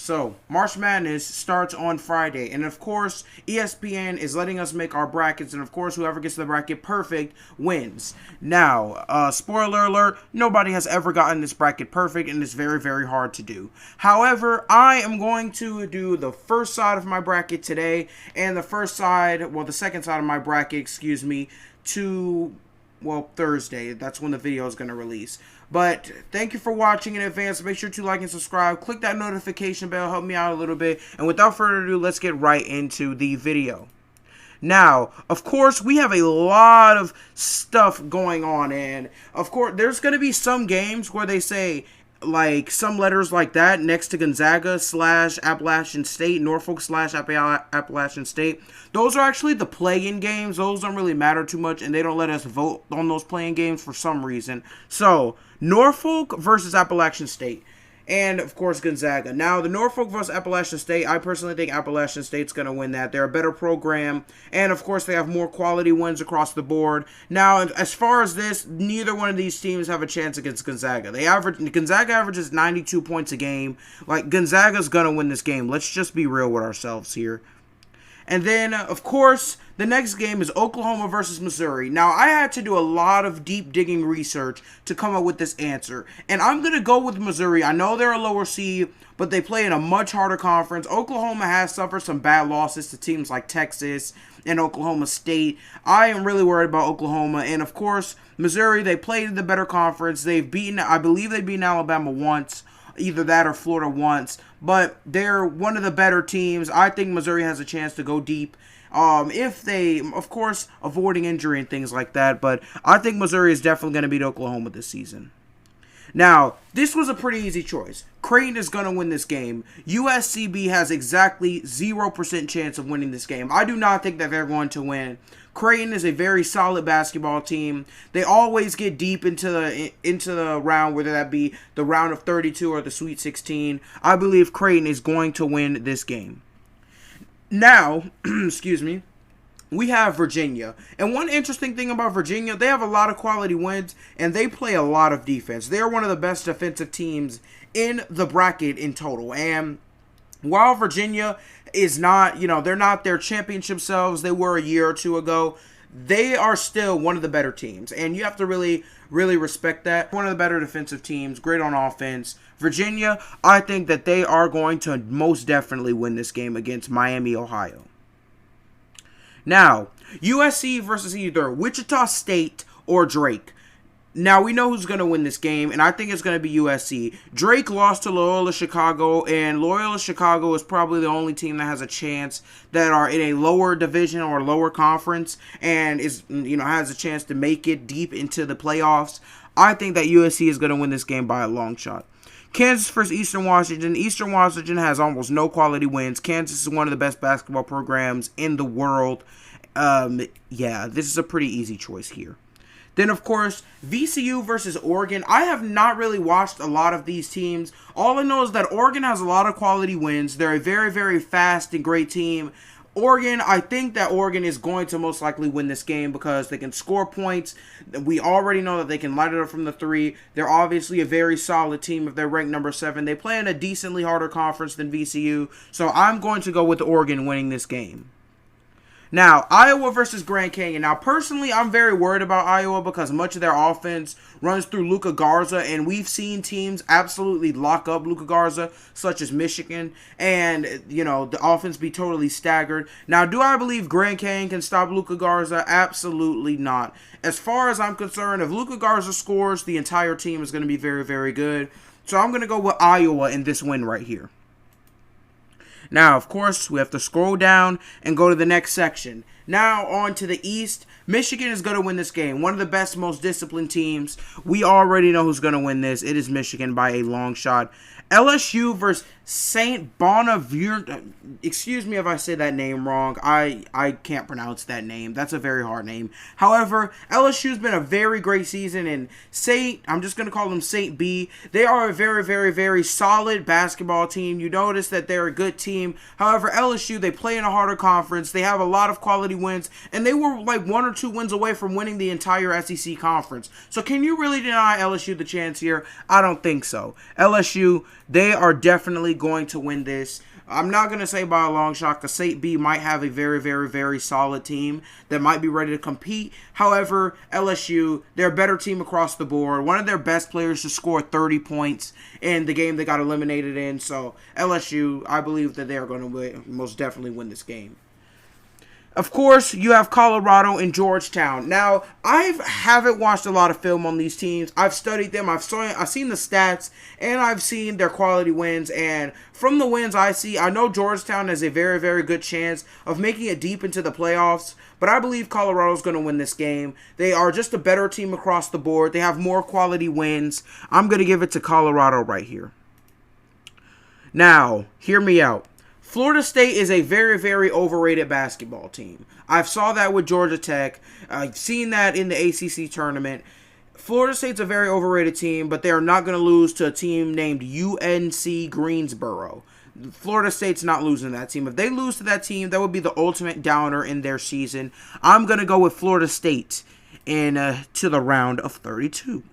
So, March Madness starts on Friday, and of course, ESPN is letting us make our brackets, and of course, whoever gets the bracket perfect wins. Now, spoiler alert, nobody has ever gotten this bracket perfect, and it's very, very hard to do. However, I am going to do the first side of my bracket today, and the second side of my bracket, Thursday. That's when the video is going to release. But thank you for watching in advance. Make sure to like and subscribe. Click that notification bell. Help me out a little bit. And without further ado, let's get right into the video. Now, of course, we have a lot of stuff going on. And, of course, there's going to be some games where they say, like, some letters like that next to Gonzaga / Appalachian State, Norfolk / Appalachian State. Those are actually the play-in games. Those don't really matter too much, and they don't let us vote on those play-in games for some reason. So, Norfolk versus Appalachian State. And, of course, Gonzaga. Now, the Norfolk versus Appalachian State, I personally think Appalachian State's going to win that. They're a better program. And, of course, they have more quality wins across the board. Now, as far as this, neither one of these teams have a chance against Gonzaga. Gonzaga averages 92 points a game. Like, Gonzaga's going to win this game. Let's just be real with ourselves here. And then, of course, the next game is Oklahoma versus Missouri. Now, I had to do a lot of deep digging research to come up with this answer. And I'm going to go with Missouri. I know they're a lower seed, but they play in a much harder conference. Oklahoma has suffered some bad losses to teams like Texas and Oklahoma State. I am really worried about Oklahoma. And, of course, Missouri, they played in the better conference. I believe they've beaten Alabama once. Either that or Florida once, but they're one of the better teams. I think Missouri has a chance to go deep. If they, of course, avoiding injury and things like that, but I think Missouri is definitely going to beat Oklahoma this season. Now, this was a pretty easy choice. Creighton is going to win this game. USCB has exactly 0% chance of winning this game. I do not think that they're going to win. Creighton is a very solid basketball team. They always get deep into the round, whether that be the round of 32 or the Sweet 16. I believe Creighton is going to win this game. Now, we have Virginia. And one interesting thing about Virginia, they have a lot of quality wins, and they play a lot of defense. They're one of the best defensive teams in the bracket in total. And while Virginia is not, they're not their championship selves they were a year or two ago, they are still one of the better teams. And you have to really, really respect that. One of the better defensive teams, great on offense. Virginia, I think that they are going to most definitely win this game against Miami, Ohio. Now, USC versus either Wichita State or Drake. Now, we know who's going to win this game, and I think it's going to be USC. Drake lost to Loyola Chicago, and Loyola Chicago is probably the only team that has a chance that are in a lower division or lower conference and has a chance to make it deep into the playoffs. I think that USC is going to win this game by a long shot. Kansas versus Eastern Washington. Eastern Washington has almost no quality wins. Kansas is one of the best basketball programs in the world. This is a pretty easy choice here. Then, of course, VCU versus Oregon. I have not really watched a lot of these teams. All I know is that Oregon has a lot of quality wins. They're a very, very fast and great team. I think that Oregon is going to most likely win this game because they can score points. We already know that they can light it up from the three. They're obviously a very solid team if they're ranked number 7. They play in a decently harder conference than VCU. So I'm going to go with Oregon winning this game. Now, Iowa versus Grand Canyon. Now, personally, I'm very worried about Iowa because much of their offense runs through Luka Garza, and we've seen teams absolutely lock up Luka Garza, such as Michigan, and, the offense be totally staggered. Now, do I believe Grand Canyon can stop Luka Garza? Absolutely not. As far as I'm concerned, if Luka Garza scores, the entire team is going to be very, very good. So I'm going to go with Iowa in this win right here. Now, of course, we have to scroll down and go to the next section. Now, on to the East. Michigan is going to win this game. One of the best, most disciplined teams. We already know who's going to win this. It is Michigan by a long shot. LSU versus St. Bonaventure. Excuse me if I say that name wrong. I can't pronounce that name. That's a very hard name. However, LSU's been a very great season, and I'm just going to call them St. B. They are a very, very, very solid basketball team. You notice that they're a good team. However, LSU, they play in a harder conference. They have a lot of quality wins, and they were like 1 or 2 wins away from winning the entire SEC conference. So can you really deny LSU the chance here? I don't think so. LSU, they are definitely going to win this. I'm not going to say by a long shot because State B might have a very, very, very solid team that might be ready to compete. However, LSU, they're a better team across the board. One of their best players to score 30 points in the game they got eliminated in. So, LSU, I believe that they're going to most definitely win this game. Of course, you have Colorado and Georgetown. Now, I haven't watched a lot of film on these teams. I've studied them. I've seen the stats, and I've seen their quality wins. And from the wins I see, I know Georgetown has a very, very good chance of making it deep into the playoffs. But I believe Colorado's going to win this game. They are just a better team across the board. They have more quality wins. I'm going to give it to Colorado right here. Now, hear me out. Florida State is a very, very overrated basketball team. I've saw that with Georgia Tech. I've seen that in the ACC tournament. Florida State's a very overrated team, but they are not going to lose to a team named UNC Greensboro. Florida State's not losing to that team. If they lose to that team, that would be the ultimate downer in their season. I'm going to go with Florida State to the round of 32.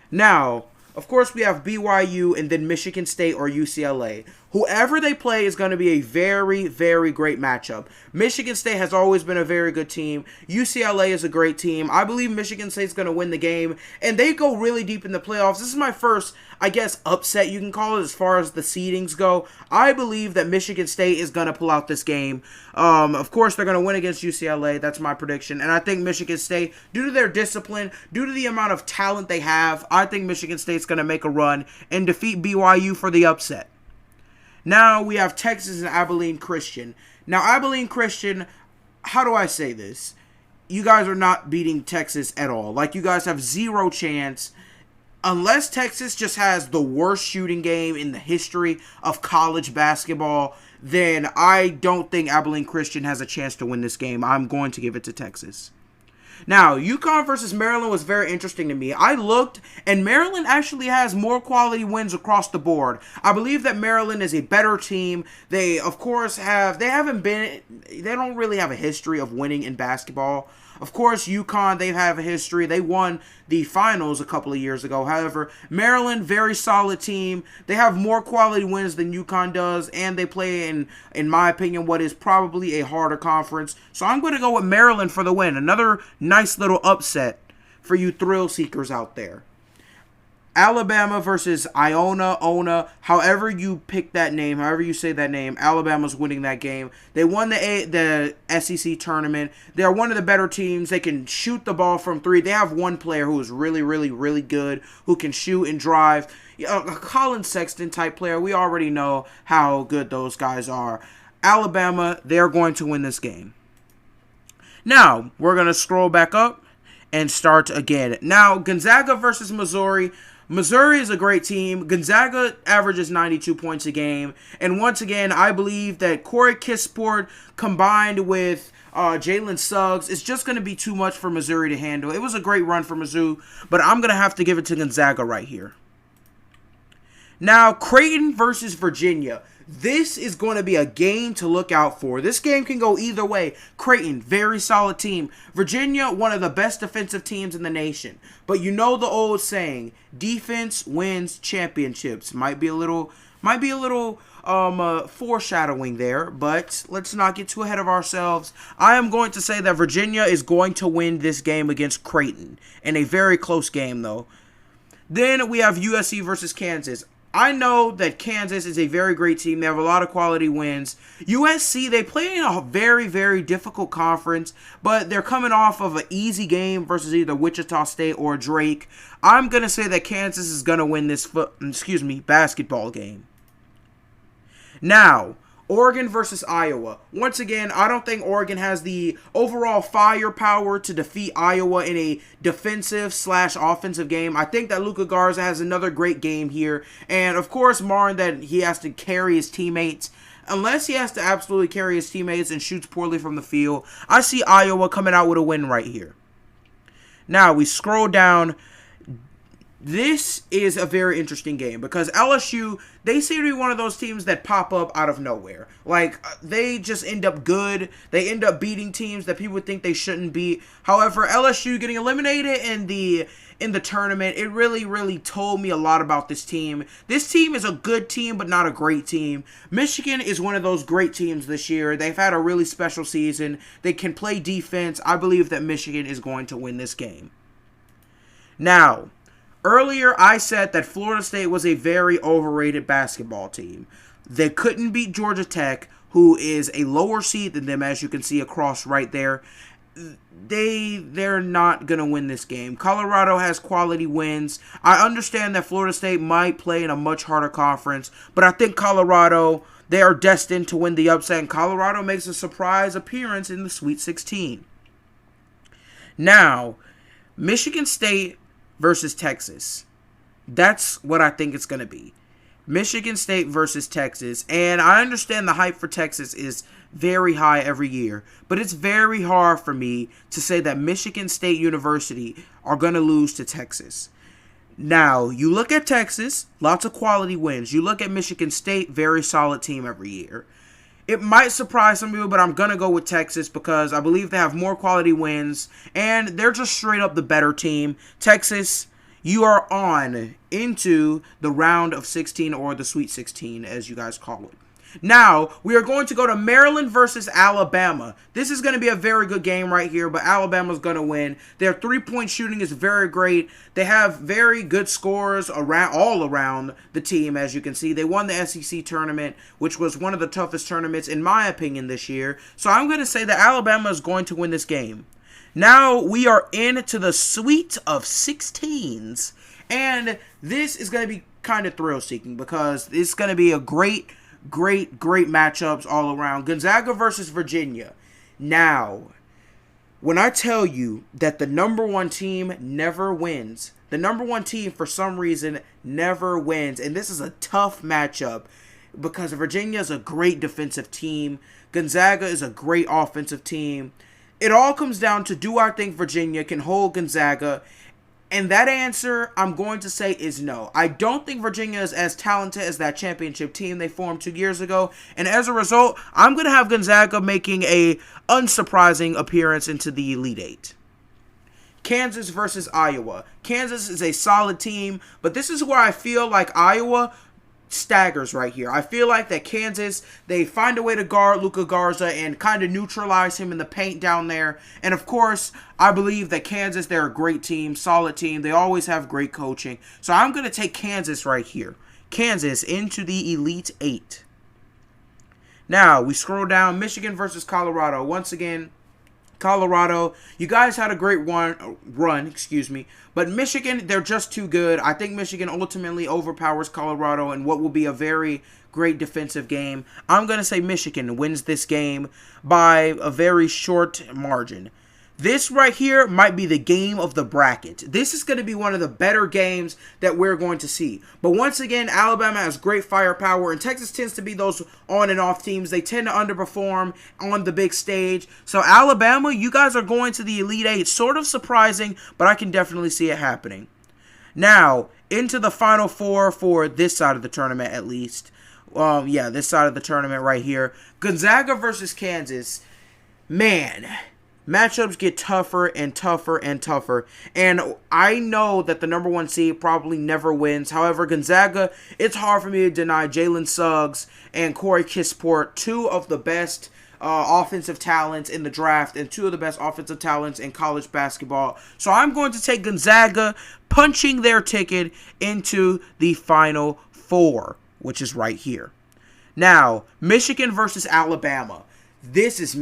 Now, of course, we have BYU and then Michigan State or UCLA. Whoever they play is going to be a very, very great matchup. Michigan State has always been a very good team. UCLA is a great team. I believe Michigan State's going to win the game, and they go really deep in the playoffs. This is my first, I guess, upset you can call it as far as the seedings go. I believe that Michigan State is going to pull out this game. Of course, they're going to win against UCLA. That's my prediction. And I think Michigan State, due to their discipline, due to the amount of talent they have, I think Michigan State's going to make a run and defeat BYU for the upset. Now we have Texas and Abilene Christian. Now, Abilene Christian, how do I say this? You guys are not beating Texas at all. Like, you guys have zero chance. Unless Texas just has the worst shooting game in the history of college basketball, then I don't think Abilene Christian has a chance to win this game. I'm going to give it to Texas. Now, UConn versus Maryland was very interesting to me. I looked, and Maryland actually has more quality wins across the board. I believe that Maryland is a better team. They, of course, they don't really have a history of winning in basketball. Of course, UConn, they have a history. They won the finals a couple of years ago. However, Maryland, very solid team. They have more quality wins than UConn does, and they play in my opinion, what is probably a harder conference. So I'm going to go with Maryland for the win. Another nice little upset for you thrill seekers out there. Alabama versus Ona, however you pick that name, however you say that name, Alabama's winning that game. They won the SEC tournament. They're one of the better teams. They can shoot the ball from three. They have one player who is really, really, really good, who can shoot and drive. A Colin Sexton type player. We already know how good those guys are. Alabama, they're going to win this game. Now, we're going to scroll back up and start again. Now, Gonzaga versus Missouri. Missouri is a great team. Gonzaga averages 92 points a game. And once again, I believe that Corey Kisport combined with Jalen Suggs is just going to be too much for Missouri to handle. It was a great run for Mizzou, but I'm going to have to give it to Gonzaga right here. Now, Creighton versus Virginia. This is going to be a game to look out for. This game can go either way. Creighton, very solid team. Virginia, one of the best defensive teams in the nation. But you know the old saying, defense wins championships. Might be a little foreshadowing there, but let's not get too ahead of ourselves. I am going to say that Virginia is going to win this game against Creighton in a very close game, though. Then we have USC versus Kansas. I know that Kansas is a very great team. They have a lot of quality wins. USC, they play in a very, very difficult conference, but they're coming off of an easy game versus either Wichita State or Drake. I'm going to say that Kansas is going to win this basketball game. Now, Oregon versus Iowa. Once again, I don't think Oregon has the overall firepower to defeat Iowa in a defensive/offensive game. I think that Luka Garza has another great game here. And, of course, Martin, that he has to carry his teammates. Unless he has to absolutely carry his teammates and shoots poorly from the field, I see Iowa coming out with a win right here. Now, we scroll down. This is a very interesting game because LSU, they seem to be one of those teams that pop up out of nowhere. Like, they just end up good. They end up beating teams that people think they shouldn't beat. However, LSU getting eliminated in the tournament, it really told me a lot about this team. This team is a good team, but not a great team. Michigan is one of those great teams this year. They've had a really special season. They can play defense. I believe that Michigan is going to win this game. Now, earlier, I said that Florida State was a very overrated basketball team. They couldn't beat Georgia Tech, who is a lower seed than them, as you can see across right there. They're not going to win this game. Colorado has quality wins. I understand that Florida State might play in a much harder conference, but I think Colorado, they are destined to win the upset, and Colorado makes a surprise appearance in the Sweet 16. Now, Michigan State versus Texas. That's what I think it's going to be. Michigan State versus Texas. And I understand the hype for Texas is very high every year. But it's very hard for me to say that Michigan State University are going to lose to Texas. Now, you look at Texas, lots of quality wins. You look at Michigan State, very solid team every year. It might surprise some people, but I'm going to go with Texas because I believe they have more quality wins, and they're just straight up the better team. Texas, you are on into the round of 16, or the Sweet 16, as you guys call it. Now, we are going to go to Maryland versus Alabama. This is going to be a very good game right here, but Alabama's going to win. Their three-point shooting is very great. They have very good scores all around the team, as you can see. They won the SEC tournament, which was one of the toughest tournaments, in my opinion, this year. So I'm going to say that Alabama is going to win this game. Now, we are into the Sweet of 16s, and this is going to be kind of thrill-seeking because it's going to be a great matchups all around. Gonzaga versus Virginia. Now, when I tell you that the number one team never wins, the number one team for some reason never wins, and this is a tough matchup because Virginia is a great defensive team. Gonzaga is a great offensive team. It all comes down to, do I think Virginia can hold Gonzaga? And that answer, I'm going to say, is no. I don't think Virginia is as talented as that championship team they formed 2 years ago. And as a result, I'm going to have Gonzaga making a unsurprising appearance into the Elite Eight. Kansas versus Iowa. Kansas is a solid team, but this is where I feel like Iowa staggers right here. I feel like that Kansas, they find a way to guard Luka Garza and kind of neutralize him in the paint down there. And of course, I believe that Kansas, they're a great team, solid team. They always have great coaching. So I'm going to take Kansas right here. Kansas into the Elite Eight. Now, we scroll down. Michigan versus Colorado. Once again, Colorado, you guys had a great run, but Michigan, they're just too good. I think Michigan ultimately overpowers Colorado in what will be a very great defensive game. I'm going to say Michigan wins this game by a very short margin. This right here might be the game of the bracket. This is going to be one of the better games that we're going to see. But once again, Alabama has great firepower, and Texas tends to be those on and off teams. They tend to underperform on the big stage. So Alabama, you guys are going to the Elite Eight. Sort of surprising, but I can definitely see it happening. Now, into the Final Four for this side of the tournament at least. This side of the tournament right here. Gonzaga versus Kansas. Man, matchups get tougher and tougher and tougher. And I know that the number one seed probably never wins. However, Gonzaga, it's hard for me to deny Jalen Suggs and Corey Kisport, two of the best offensive talents in the draft and two of the best offensive talents in college basketball. So I'm going to take Gonzaga punching their ticket into the Final Four, which is right here. Now, Michigan versus Alabama. This is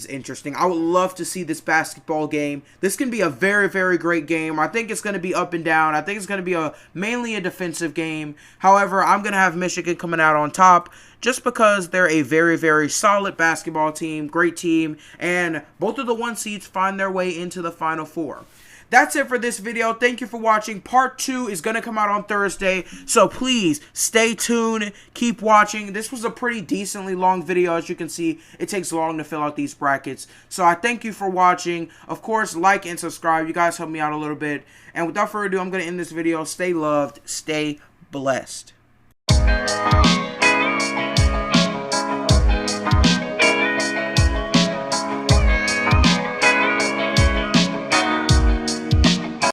interesting. I would love to see this basketball game. This can be a very, very great game. I think it's going to be up and down. I think it's going to be mainly a defensive game. However, I'm going to have Michigan coming out on top just because they're a very, very solid basketball team, great team, and both of the one seeds find their way into the Final Four. that's it for this video. Thank you for watching. Part 2 is going to come out on Thursday, so please stay tuned. Keep watching. This was a pretty decently long video. As you can see, it takes long to fill out these brackets. So I thank you for watching. Of course, like and subscribe. You guys help me out a little bit. And without further ado, I'm going to end this video. Stay loved. Stay blessed.